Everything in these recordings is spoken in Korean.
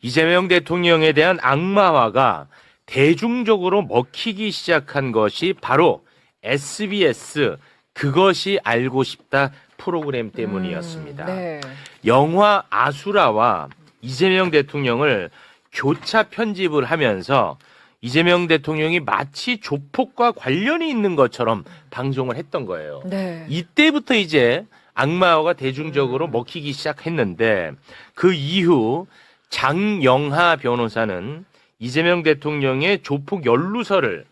이재명 대통령에 대한 악마화가 대중적으로 먹히기 시작한 것이 바로 SBS 그것이 알고 싶다 프로그램 때문이었습니다. 네. 영화 아수라와 이재명 대통령을 교차 편집을 하면서 이재명 대통령이 마치 조폭과 관련이 있는 것처럼 방송을 했던 거예요. 네. 이때부터 이제 악마화가 대중적으로 먹히기 시작했는데 그 이후 장영하 변호사는 이재명 대통령의 조폭 연루설을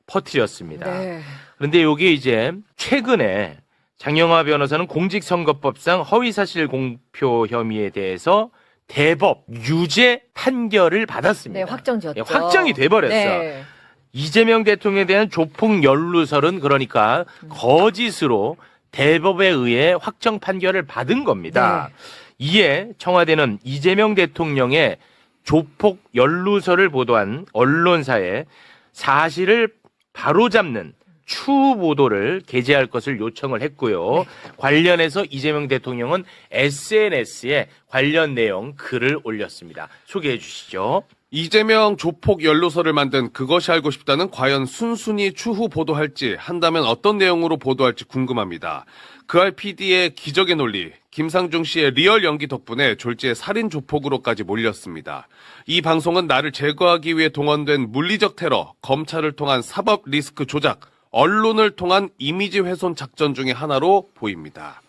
퍼뜨렸습니다. 네. 그런데 이게 이제 최근에 장영하 변호사는 공직선거법상 허위사실 공표 혐의에 대해서 대법 유죄 판결을 받았습니다. 네, 확정지었죠. 확정이 돼버렸어. 네. 이재명 대통령에 대한 조폭 연루설은 그러니까 거짓으로 대법에 의해 확정 판결을 받은 겁니다. 네. 이에 청와대는 이재명 대통령의 조폭 연루설을 보도한 언론사에 사실을 바로잡는 추후 보도를 게재할 것을 요청을 했고요. 관련해서 이재명 대통령은 SNS에 관련 내용 글을 올렸습니다. 소개해 주시죠. 이재명 조폭 연루설을 만든 그것이 알고 싶다는 과연 순순히 추후 보도할지 한다면 어떤 내용으로 보도할지 궁금합니다. 그알 PD의 기적의 논리, 김상중 씨의 리얼 연기 덕분에 졸지에 살인 조폭으로까지 몰렸습니다. 이 방송은 나를 제거하기 위해 동원된 물리적 테러, 검찰을 통한 사법 리스크 조작, 언론을 통한 이미지 훼손 작전 중의 하나로 보입니다.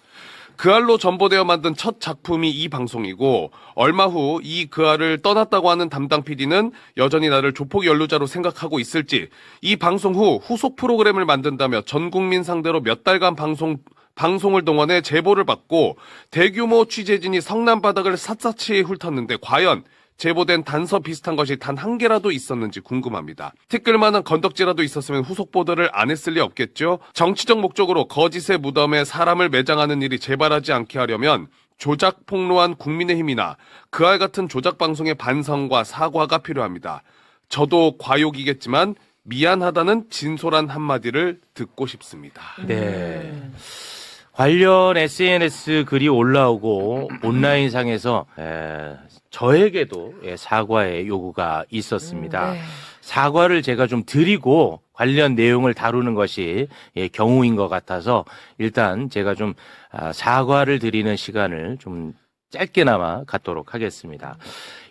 그알로 전보되어 만든 첫 작품이 이 방송이고 얼마 후 이 그알을 떠났다고 하는 담당 PD는 여전히 나를 조폭 연루자로 생각하고 있을지 이 방송 후 후속 프로그램을 만든다며 전 국민 상대로 몇 달간 방송을 동원해 제보를 받고 대규모 취재진이 성남 바닥을 샅샅이 훑었는데 과연 제보된 단서 비슷한 것이 단 한 개라도 있었는지 궁금합니다. 티끌만한 건덕지라도 있었으면 후속 보도를 안 했을 리 없겠죠? 정치적 목적으로 거짓의 무덤에 사람을 매장하는 일이 재발하지 않게 하려면 조작 폭로한 국민의힘이나 그알 같은 조작 방송의 반성과 사과가 필요합니다. 저도 과욕이겠지만 미안하다는 진솔한 한마디를 듣고 싶습니다. 네. 관련 SNS 글이 올라오고 온라인상에서 저에게도 사과의 요구가 있었습니다. 네. 사과를 제가 좀 드리고 관련 내용을 다루는 것이 경우인 것 같아서 일단 제가 좀 사과를 드리는 시간을 좀 짧게나마 갖도록 하겠습니다.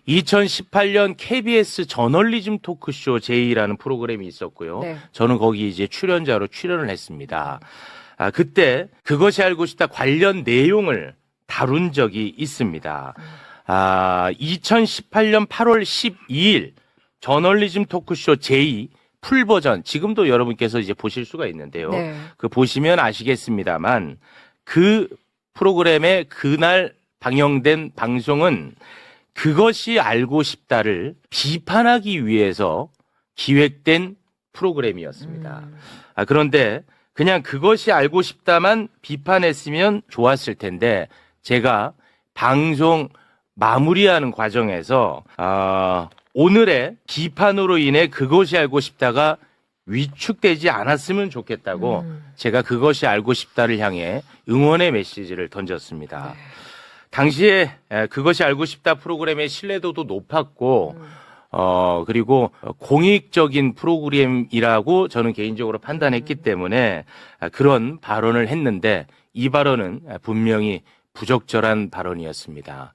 2018년 KBS 저널리즘 토크쇼 제2라는 프로그램이 있었고요. 네. 저는 거기 이제 출연자로 출연을 했습니다. 그때 그것이 알고 싶다 관련 내용을 다룬 적이 있습니다. 2018년 8월 12일 저널리즘 토크쇼 제2 풀버전 지금도 여러분께서 이제 보실 수가 있는데요. 네. 그 보시면 아시겠습니다만 그 프로그램에 그날 방영된 방송은 그것이 알고 싶다를 비판하기 위해서 기획된 프로그램이었습니다. 그런데 그냥 그것이 알고 싶다만 비판했으면 좋았을 텐데 제가 방송 마무리하는 과정에서 오늘의 비판으로 인해 그것이 알고 싶다가 위축되지 않았으면 좋겠다고 제가 그것이 알고 싶다를 향해 응원의 메시지를 던졌습니다. 당시에 그것이 알고 싶다 프로그램의 신뢰도도 높았고 그리고 공익적인 프로그램이라고 저는 개인적으로 판단했기 때문에 그런 발언을 했는데 이 발언은 분명히 부적절한 발언이었습니다.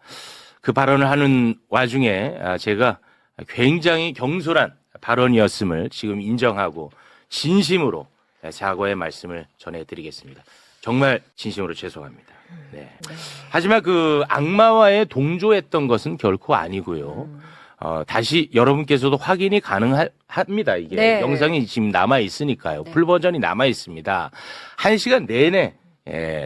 그 발언을 하는 와중에 제가 굉장히 경솔한 발언이었음을 지금 인정하고 진심으로 사과의 말씀을 전해드리겠습니다. 정말 진심으로 죄송합니다. 네. 하지만 그 악마와의 동조했던 것은 결코 아니고요. 다시 여러분께서도 확인이 가능합니다. 이게 네. 영상이 지금 남아 있으니까요. 네. 풀버전이 남아 있습니다. 1시간 내내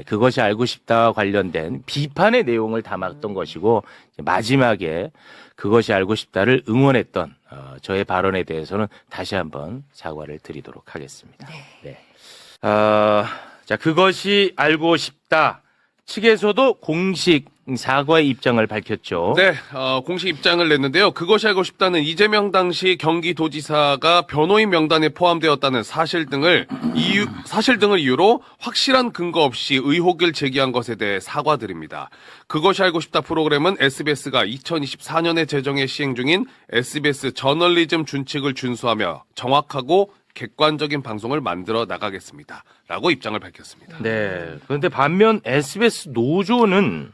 그것이 알고 싶다와 관련된 비판의 내용을 담았던 것이고 마지막에 그것이 알고 싶다를 응원했던 저의 발언에 대해서는 다시 한번 사과를 드리도록 하겠습니다. 네. 자, 그것이 알고 싶다 측에서도 공식 사과의 입장을 밝혔죠. 네, 공식 입장을 냈는데요. 그것이 알고 싶다는 이재명 당시 경기도지사가 변호인 명단에 포함되었다는 사실 등을 이유로 확실한 근거 없이 의혹을 제기한 것에 대해 사과드립니다. 그것이 알고 싶다 프로그램은 SBS가 2024년에 제정해 시행 중인 SBS 저널리즘 준칙을 준수하며 정확하고 객관적인 방송을 만들어 나가겠습니다. 라고 입장을 밝혔습니다. 네. 그런데 반면 SBS 노조는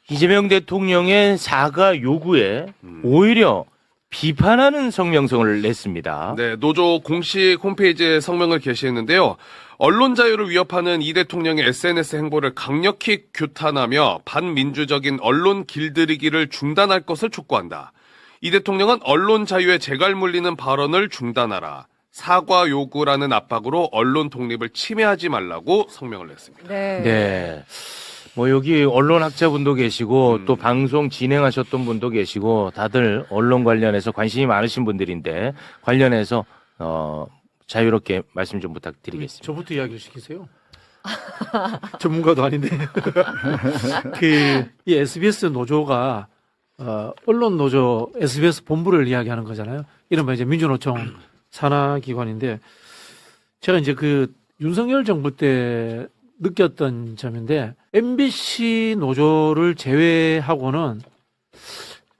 이재명 대통령의 사과 요구에 오히려 비판하는 성명서를 냈습니다. 네, 노조 공식 홈페이지에 성명을 게시했는데요. 언론 자유를 위협하는 이 대통령의 SNS 행보를 강력히 규탄하며 반민주적인 언론 길들이기를 중단할 것을 촉구한다. 이 대통령은 언론 자유에 재갈 물리는 발언을 중단하라. 사과 요구라는 압박으로 언론 독립을 침해하지 말라고 성명을 냈습니다. 네. 네. 뭐 여기 언론학자분도 계시고 또 방송 진행하셨던 분도 계시고 다들 언론 관련해서 관심이 많으신 분들인데 관련해서 자유롭게 말씀 좀 부탁드리겠습니다. 저부터 이야기를 시키세요. 전문가도 아닌데. 이 SBS 노조가 언론 노조 SBS 본부를 이야기하는 거잖아요. 이른바 이제 민주노총 산하기관인데 제가 이제 그 윤석열 정부 때 느꼈던 점인데 MBC 노조를 제외하고는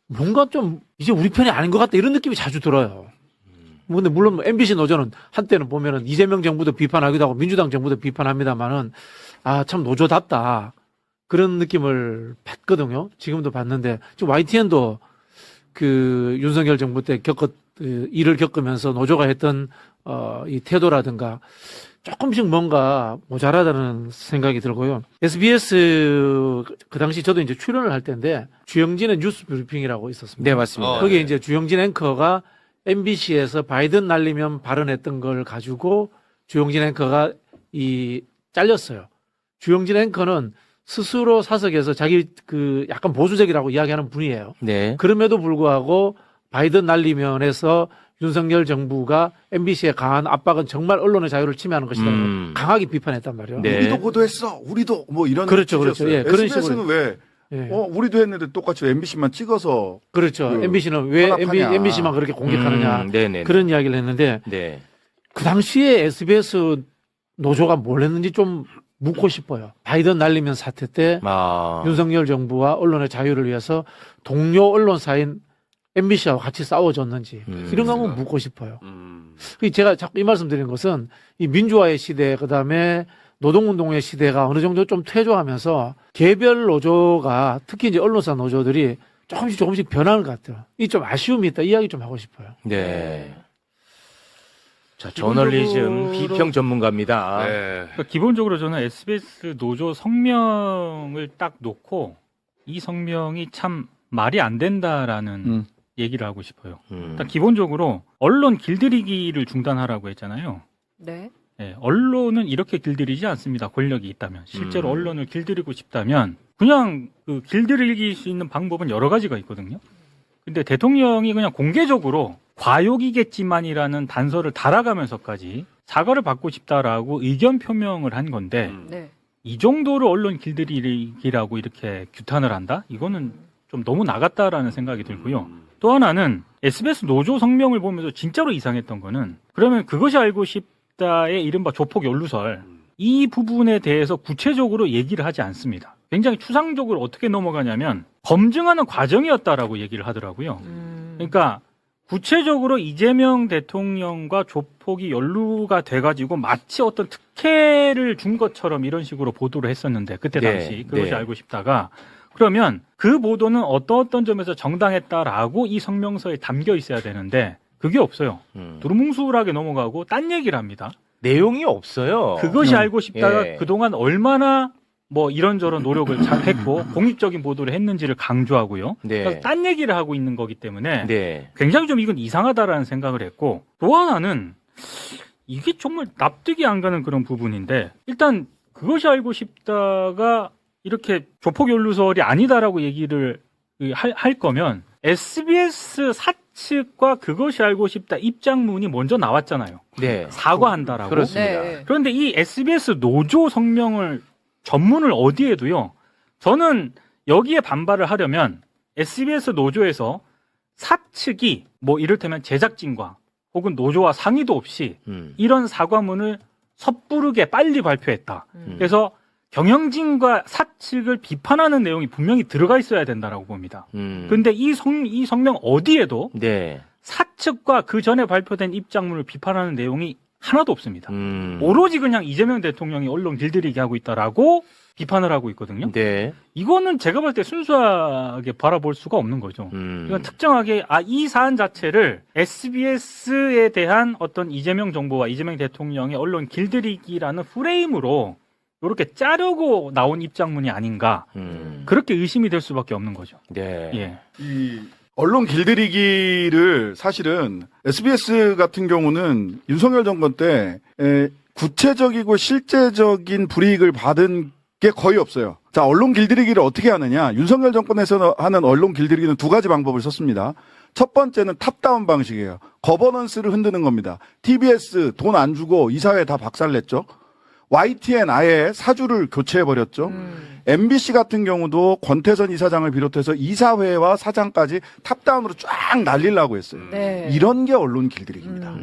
뭔가 좀 이제 우리 편이 아닌 것 같다 이런 느낌이 자주 들어요. 근데 물론 MBC 노조는 한때는 보면은 이재명 정부도 비판하기도 하고 민주당 정부도 비판합니다만은 참 노조답다 그런 느낌을 받거든요. 지금도 받는데 지금 YTN도 그 윤석열 정부 때 일을 겪으면서 노조가 했던 이 태도라든가 조금씩 뭔가 모자라다는 생각이 들고요. SBS 그 당시 저도 이제 출연을 할 때인데 주영진의 뉴스 브리핑이라고 있었습니다. 네, 맞습니다. 네. 거기에 이제 주영진 앵커가 MBC에서 바이든 날리면 발언했던 걸 가지고 주영진 앵커가 잘렸어요. 주영진 앵커는 스스로 사석에서 자기 그 약간 보수적이라고 이야기하는 분이에요. 네. 그럼에도 불구하고 바이든 날리면에서 윤석열 정부가 MBC에 강한 압박은 정말 언론의 자유를 침해하는 것이다. 강하게 비판했단 말이에요. 네. 우리도 보도했어. 우리도 뭐 이런 그렇죠, 그렇죠. 취지였어요. 예, 그런 SBS는 식으로. 왜 예. 우리도 했는데 똑같이 MBC만 찍어서 그렇죠. 그 MBC는 왜 탄압하냐. MBC만 그렇게 공격하느냐. 네네. 그런 이야기를 했는데 네. 그 당시에 SBS 노조가 뭘 했는지 좀 묻고 싶어요. 바이든 날리면 사태 때 윤석열 정부와 언론의 자유를 위해서 동료 언론사인 MBC하고 같이 싸워줬는지 이런 거 한번 묻고 싶어요. 제가 자꾸 이 말씀 드리는 것은 이 민주화의 시대 그다음에 노동운동의 시대가 어느 정도 좀 퇴조하면서 개별 노조가 특히 이제 언론사 노조들이 조금씩 변하는 것 같아요. 이 좀 아쉬움이 있다. 이야기 좀 하고 싶어요. 네. 자, 저널리즘 비평 전문가입니다. 네. 그러니까 기본적으로 저는 SBS 노조 성명을 딱 놓고 이 성명이 참 말이 안 된다라는 얘기를 하고 싶어요. 일단 기본적으로 언론 길들이기를 중단하라고 했잖아요. 네. 네, 언론은 이렇게 길들이지 않습니다. 권력이 있다면. 실제로 언론을 길들이고 싶다면 그냥 그 길들이길 수 있는 방법은 여러 가지가 있거든요. 근데 대통령이 그냥 공개적으로 과욕이겠지만이라는 단서를 달아가면서까지 사과를 받고 싶다라고 의견 표명을 한 건데 네. 이 정도로 언론 길들이기라고 이렇게 규탄을 한다? 이거는 좀 너무 나갔다라는 생각이 들고요. 또 하나는 SBS 노조 성명을 보면서 진짜로 이상했던 거는 그러면 그것이 알고 싶다의 이른바 조폭 연루설 이 부분에 대해서 구체적으로 얘기를 하지 않습니다. 굉장히 추상적으로 어떻게 넘어가냐면 검증하는 과정이었다라고 얘기를 하더라고요. 그러니까 구체적으로 이재명 대통령과 조폭이 연루가 돼가지고 마치 어떤 특혜를 준 것처럼 이런 식으로 보도를 했었는데 그때 당시 그것이 알고 싶다가 그러면 그 보도는 어떤 점에서 정당했다라고 이 성명서에 담겨 있어야 되는데 그게 없어요. 두루뭉술하게 넘어가고 딴 얘기를 합니다. 내용이 없어요. 그것이 알고 싶다가 예. 그동안 얼마나 뭐 이런저런 노력을 잘 했고 공익적인 보도를 했는지를 강조하고요. 네. 그래서 딴 얘기를 하고 있는 거기 때문에 네. 굉장히 좀 이건 이상하다라는 생각을 했고 또 하나는 이게 정말 납득이 안 가는 그런 부분인데 일단 그것이 알고 싶다가 이렇게 조폭 연루설이 아니다라고 얘기를 할 거면 SBS 사측과 그것이 알고 싶다 입장문이 먼저 나왔잖아요. 네. 사과한다라고. 그렇습니다. 네. 그런데 이 SBS 노조 성명을 전문을 어디에 두요? 저는 여기에 반발을 하려면 SBS 노조에서 사측이 뭐 이를테면 제작진과 혹은 노조와 상의도 없이 이런 사과문을 섭부르게 빨리 발표했다. 그래서 경영진과 사측을 비판하는 내용이 분명히 들어가 있어야 된다라고 봅니다. 근데 이 성명 어디에도 네. 사측과 그 전에 발표된 입장문을 비판하는 내용이 하나도 없습니다. 오로지 그냥 이재명 대통령이 언론 길들이게 하고 있다라고 비판을 하고 있거든요. 네. 이거는 제가 볼 때 순수하게 바라볼 수가 없는 거죠. 이건 특정하게 이 사안 자체를 SBS에 대한 어떤 이재명 정부와 이재명 대통령의 언론 길들이기라는 프레임으로 이렇게 짜려고 나온 입장문이 아닌가 그렇게 의심이 될 수밖에 없는 거죠. 네. 예. 이 언론 길들이기를 사실은 SBS 같은 경우는 윤석열 정권 때 구체적이고 실제적인 불이익을 받은 게 거의 없어요. 자, 언론 길들이기를 어떻게 하느냐. 윤석열 정권에서 하는 언론 길들이기는 두 가지 방법을 썼습니다. 첫 번째는 탑다운 방식이에요. 거버넌스를 흔드는 겁니다. TBS 돈 안 주고 이사회 다 박살냈죠. YTN 아예 사주를 교체해버렸죠. MBC 같은 경우도 권태선 이사장을 비롯해서 이사회와 사장까지 탑다운으로 쫙 날리려고 했어요. 네. 이런 게 언론 길들이기입니다.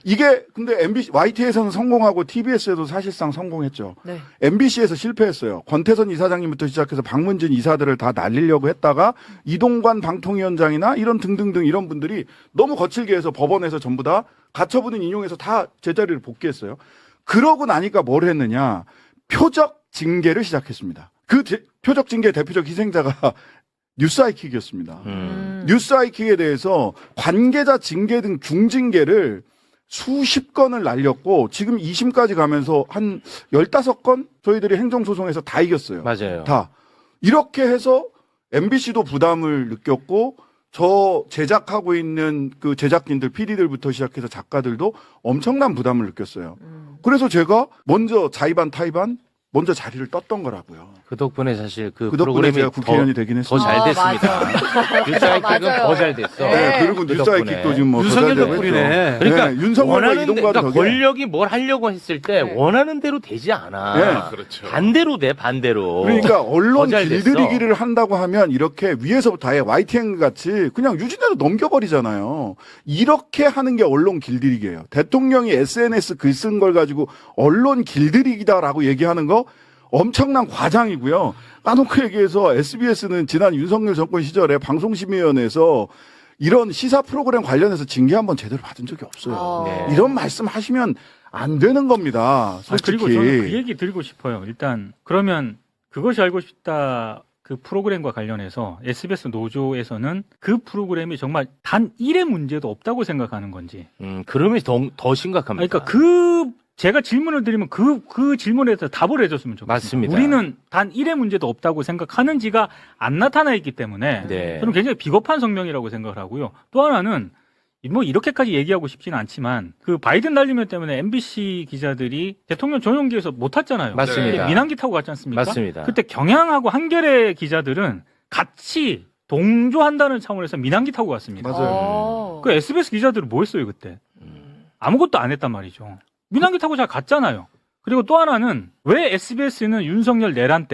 이게 근데 MBC, YT에서는 성공하고 TBS에도 사실상 성공했죠. 네. MBC에서 실패했어요. 권태선 이사장님부터 시작해서 박문진 이사들을 다 날리려고 했다가 이동관 방통위원장이나 이런 등등등 이런 분들이 너무 거칠게 해서 법원에서 전부 다 가처분을 인용해서 다 제자리를 복귀했어요. 그러고 나니까 뭘 했느냐. 표적 징계를 시작했습니다. 그 표적 징계의 대표적 희생자가 뉴스아이킥이었습니다. 뉴스아이킥에 대해서 관계자 징계 등 중징계를 수십 건을 날렸고 지금 2심까지 가면서 한 15건 저희들이 행정소송에서 다 이겼어요. 맞아요. 다. 이렇게 해서 MBC도 부담을 느꼈고 저 제작하고 있는 그 제작진들, PD들부터 시작해서 작가들도 엄청난 부담을 느꼈어요. 그래서 제가 먼저 자의반 타의반 먼저 자리를 떴던 거라고요. 그 덕분에 사실 그 그 덕분에 프로그램이 제가 국회의원이 되긴 더 했습니다. 잘 됐습니다. 뉴스아이킥은 맞아요. 더 잘 됐어. 네. 그리고 그 뉴스아이킥도 덕분에. 지금 뭐 윤석열 더 잘 되고 덕분이네. 했죠. 그러니까 네, 윤석열과 원하는 이동관 그러니까 덕에 권력이 뭘 하려고 했을 때 네. 원하는 대로 되지 않아. 네. 그렇죠. 반대로 돼 반대로. 그러니까 언론 더잘 됐어. 길들이기를 한다고 하면 이렇게 위에서부터 아예 YTN 같이 그냥 유진해도 넘겨버리잖아요. 이렇게 하는 게 언론 길들이기예요. 대통령이 SNS 글 쓴 걸 가지고 언론 길들이기다라고 얘기하는 거 엄청난 과장이고요. 까놓고 얘기해서 SBS는 지난 윤석열 정권 시절에 방송심의위원회에서 이런 시사 프로그램 관련해서 징계 한번 제대로 받은 적이 없어요. 네. 이런 말씀 하시면 안 되는 겁니다. 솔직히. 그리고 저는 그 얘기 드리고 싶어요. 일단 그러면 그것이 알고 싶다 그 프로그램과 관련해서 SBS 노조에서는 그 프로그램이 정말 단 1의 문제도 없다고 생각하는 건지. 그러면 더 심각합니다. 그러니까 제가 질문을 드리면 그 질문에 대해서 답을 해줬으면 좋겠습니다. 맞습니다. 우리는 단 1의 문제도 없다고 생각하는지가 안 나타나 있기 때문에 네. 저는 굉장히 비겁한 성명이라고 생각을 하고요. 또 하나는 뭐 이렇게까지 얘기하고 싶지는 않지만 그 바이든 날리면 때문에 MBC 기자들이 대통령 전용기에서 못 탔잖아요. 맞습니다. 민항기 타고 갔지 않습니까? 맞습니다. 그때 경향하고 한겨레 기자들은 같이 동조한다는 차원에서 민항기 타고 갔습니다. 맞아요. 그 SBS 기자들은 뭐 했어요 그때? 아무것도 안 했단 말이죠. 민항기 타고 잘 갔잖아요. 그리고 또 하나는 왜 SBS는 윤석열이 내란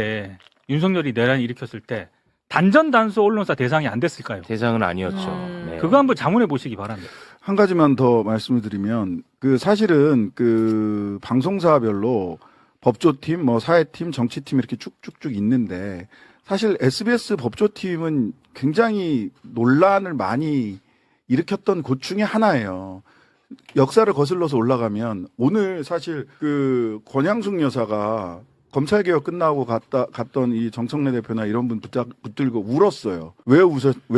일으켰을 때 단전 단수 언론사 대상이 안 됐을까요? 대상은 아니었죠. 네. 그거 한번 자문해 보시기 바랍니다. 한 가지만 더 말씀을 드리면 그 사실은 그 방송사별로 법조팀, 뭐 사회팀, 정치팀 이렇게 쭉쭉쭉 있는데 사실 SBS 법조팀은 굉장히 논란을 많이 일으켰던 곳 중에 하나예요. 역사를 거슬러서 올라가면 오늘 사실 그 권양숙 여사가 검찰개혁 끝나고 갔던 이 정청래 대표나 이런 분 붙들고 울었어요. 왜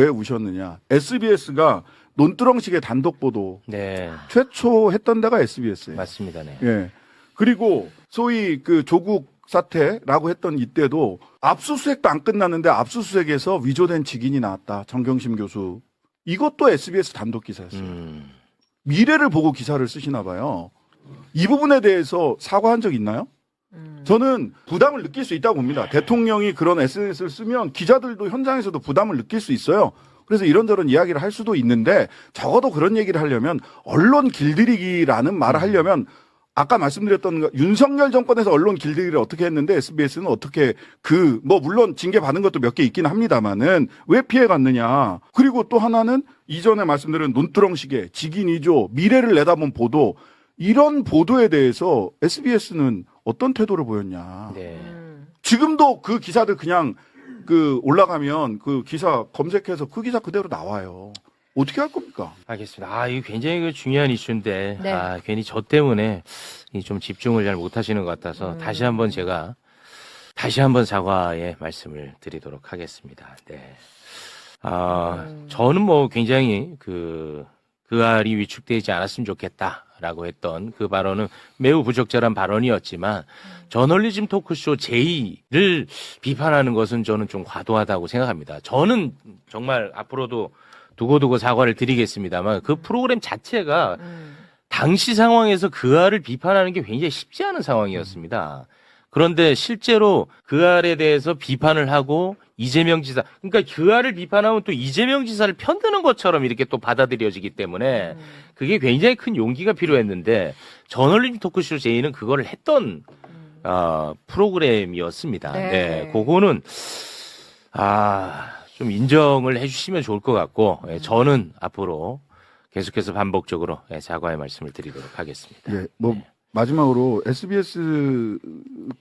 우셨느냐. SBS가 논두렁식의 단독 보도 네. 최초 했던 데가 SBS예요. 맞습니다. 네. 예. 그리고 소위 그 조국 사태라고 했던 이때도 압수수색도 안 끝났는데 압수수색에서 위조된 직인이 나왔다. 정경심 교수. 이것도 SBS 단독 기사였어요. 미래를 보고 기사를 쓰시나 봐요. 이 부분에 대해서 사과한 적 있나요? 저는 부담을 느낄 수 있다고 봅니다. 대통령이 그런 SNS를 쓰면 기자들도 현장에서도 부담을 느낄 수 있어요. 그래서 이런저런 이야기를 할 수도 있는데 적어도 그런 얘기를 하려면 언론 길들이기라는 말을 하려면 아까 말씀드렸던 거, 윤석열 정권에서 언론 길들이기를 어떻게 했는데 SBS는 어떻게 물론 징계 받은 것도 몇 개 있긴 합니다만은 왜 피해 갔느냐. 그리고 또 하나는 이전에 말씀드린 논두렁식의 직인 2조 미래를 내다본 보도 이런 보도에 대해서 SBS는 어떤 태도를 보였냐. 네. 지금도 그 기사들 그냥 올라가면 그 기사 검색해서 그 기사 그대로 나와요. 어떻게 할 겁니까? 알겠습니다. 이거 굉장히 중요한 이슈인데, 네. 괜히 저 때문에 좀 집중을 잘 못하시는 것 같아서 다시 한번 사과의 말씀을 드리도록 하겠습니다. 네. 저는 굉장히 그 알이 위축되지 않았으면 좋겠다라고 했던 그 발언은 매우 부적절한 발언이었지만 저널리즘 토크쇼 제2를 비판하는 것은 저는 좀 과도하다고 생각합니다. 저는 정말 앞으로도 두고두고 사과를 드리겠습니다만 그 프로그램 자체가 당시 상황에서 그 알을 비판하는 게 굉장히 쉽지 않은 상황이었습니다. 그런데 실제로 그 알에 대해서 비판을 하고 이재명 지사, 그러니까 그 알을 비판하면 또 이재명 지사를 편드는 것처럼 이렇게 또 받아들여지기 때문에 그게 굉장히 큰 용기가 필요했는데 저널리즘 토크쇼 제2는 그거를 했던 프로그램이었습니다. 네. 네, 그거는 좀 인정을 해주시면 좋을 것 같고 저는 앞으로 계속해서 반복적으로 사과의 말씀을 드리도록 하겠습니다. 예, 마지막으로 SBS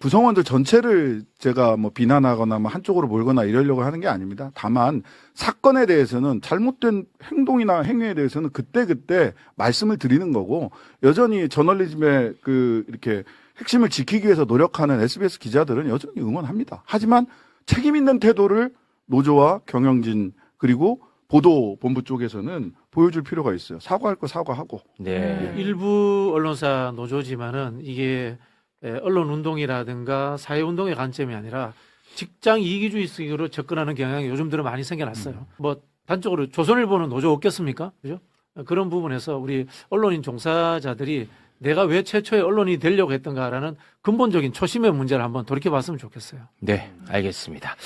구성원들 전체를 제가 비난하거나 한쪽으로 몰거나 이러려고 하는 게 아닙니다. 다만 사건에 대해서는 잘못된 행동이나 행위에 대해서는 그때그때 말씀을 드리는 거고 여전히 저널리즘의 이렇게 핵심을 지키기 위해서 노력하는 SBS 기자들은 여전히 응원합니다. 하지만 책임 있는 태도를 노조와 경영진 그리고 보도본부 쪽에서는 보여줄 필요가 있어요. 사과할 거 사과하고. 네. 일부 언론사 노조지만은 이게 언론운동이라든가 사회운동의 관점이 아니라 직장 이기주의식으로 접근하는 경향이 요즘 들어 많이 생겨났어요. 단적으로 조선일보는 노조 없겠습니까? 그죠? 그런 부분에서 우리 언론인 종사자들이 내가 왜 최초의 언론이 되려고 했던가라는 근본적인 초심의 문제를 한번 돌이켜봤으면 좋겠어요. 네, 알겠습니다.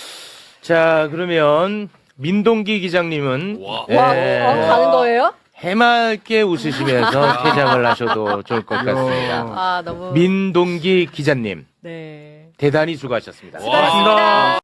자, 그러면 민동기 기장님은 가는 거예요? 해맑게 웃으시면서 퇴장을 하셔도 좋을 것 같습니다. 너무. 민동기 기자님, 네. 대단히 수고하셨습니다. 수고하셨습니다.